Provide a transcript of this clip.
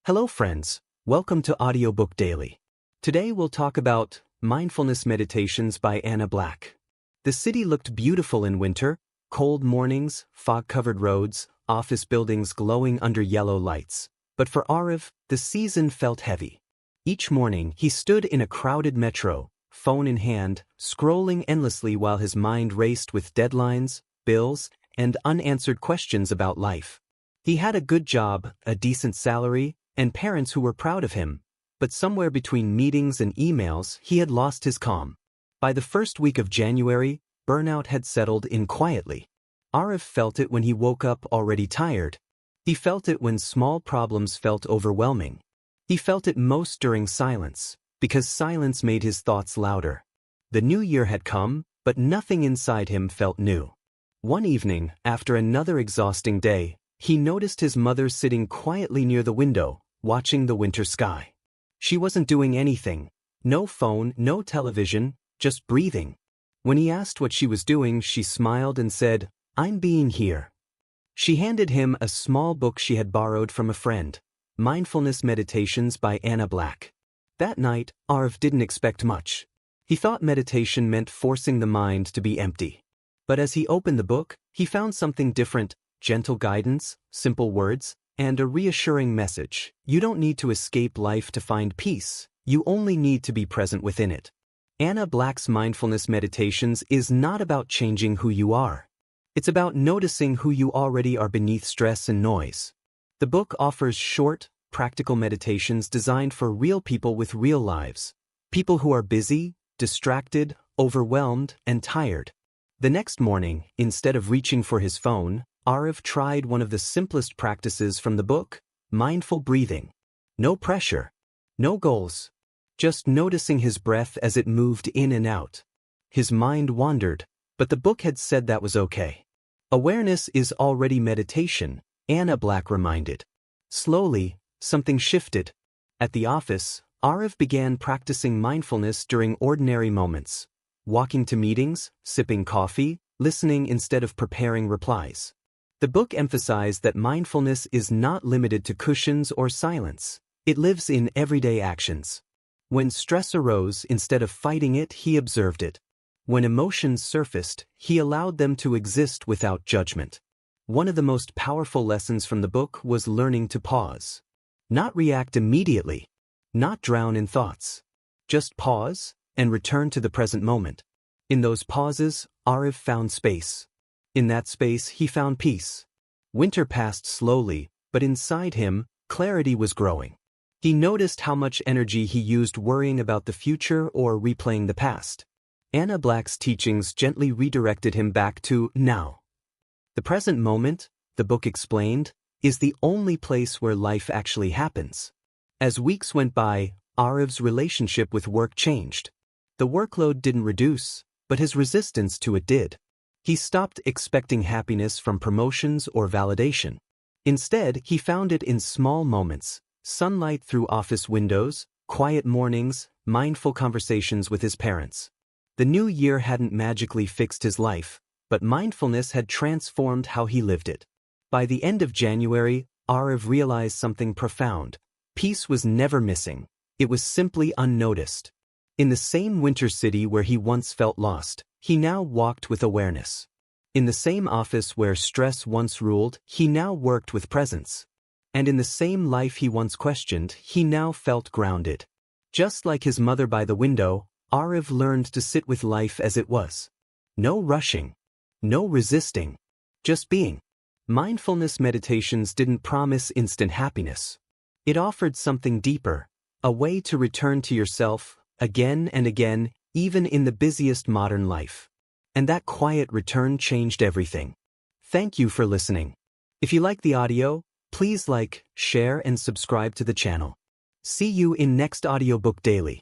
Hello friends, welcome to Audiobook Daily. Today we'll talk about Mindfulness Meditations by Anna Black. The city looked beautiful in winter, cold mornings, fog-covered roads, office buildings glowing under yellow lights. But for Arav, the season felt heavy. Each morning he stood in a crowded metro, phone in hand, scrolling endlessly while his mind raced with deadlines, bills, and unanswered questions about life. He had a good job, a decent salary, and parents who were proud of him, but somewhere between meetings and emails he had lost his calm. By the first week of January, burnout had settled in quietly. Arav felt it when he woke up already tired. He felt it when small problems felt overwhelming. He felt it most during silence, because silence made his thoughts louder. The new year had come, but nothing inside him felt new. One evening, after another exhausting day, he noticed his mother sitting quietly near the window, watching the winter sky. She wasn't doing anything. No phone, no television, just breathing. When he asked what she was doing, she smiled and said, "I'm being here." She handed him a small book she had borrowed from a friend, Mindfulness Meditations by Anna Black. That night, Arav didn't expect much. He thought meditation meant forcing the mind to be empty. But as he opened the book, he found something different: gentle guidance, simple words, and a reassuring message. You don't need to escape life to find peace. You only need to be present within it. Anna Black's Mindfulness Meditations is not about changing who you are. It's about noticing who you already are beneath stress and noise. The book offers short, practical meditations designed for real people with real lives. People who are busy, distracted, overwhelmed, and tired. The next morning, instead of reaching for his phone, Arav tried one of the simplest practices from the book, mindful breathing. No pressure. No goals. Just noticing his breath as it moved in and out. His mind wandered, but the book had said that was okay. Awareness is already meditation, Anna Black reminded. Slowly, something shifted. At the office, Arav began practicing mindfulness during ordinary moments. Walking to meetings, sipping coffee, listening instead of preparing replies. The book emphasized that mindfulness is not limited to cushions or silence. It lives in everyday actions. When stress arose, instead of fighting it, he observed it. When emotions surfaced, he allowed them to exist without judgment. One of the most powerful lessons from the book was learning to pause. Not react immediately. Not drown in thoughts. Just pause and return to the present moment. In those pauses, Arav found space. In that space, he found peace. Winter passed slowly, but inside him, clarity was growing. He noticed how much energy he used worrying about the future or replaying the past. Anna Black's teachings gently redirected him back to now. The present moment, the book explained, is the only place where life actually happens. As weeks went by, Arav's relationship with work changed. The workload didn't reduce, but his resistance to it did. He stopped expecting happiness from promotions or validation. Instead, he found it in small moments: sunlight through office windows, quiet mornings, mindful conversations with his parents. The new year hadn't magically fixed his life, but mindfulness had transformed how he lived it. By the end of January, Arav realized something profound. Peace was never missing. It was simply unnoticed. In the same winter city where he once felt lost, he now walked with awareness. In the same office where stress once ruled, he now worked with presence. And in the same life he once questioned, he now felt grounded. Just like his mother by the window, Arav learned to sit with life as it was. No rushing. No resisting. Just being. Mindfulness meditations didn't promise instant happiness. It offered something deeper, a way to return to yourself, again and again, even in the busiest modern life. And that quiet return changed everything. Thank you for listening. If you like the audio, please like, share, and subscribe to the channel. See you in next Audiobook Daily.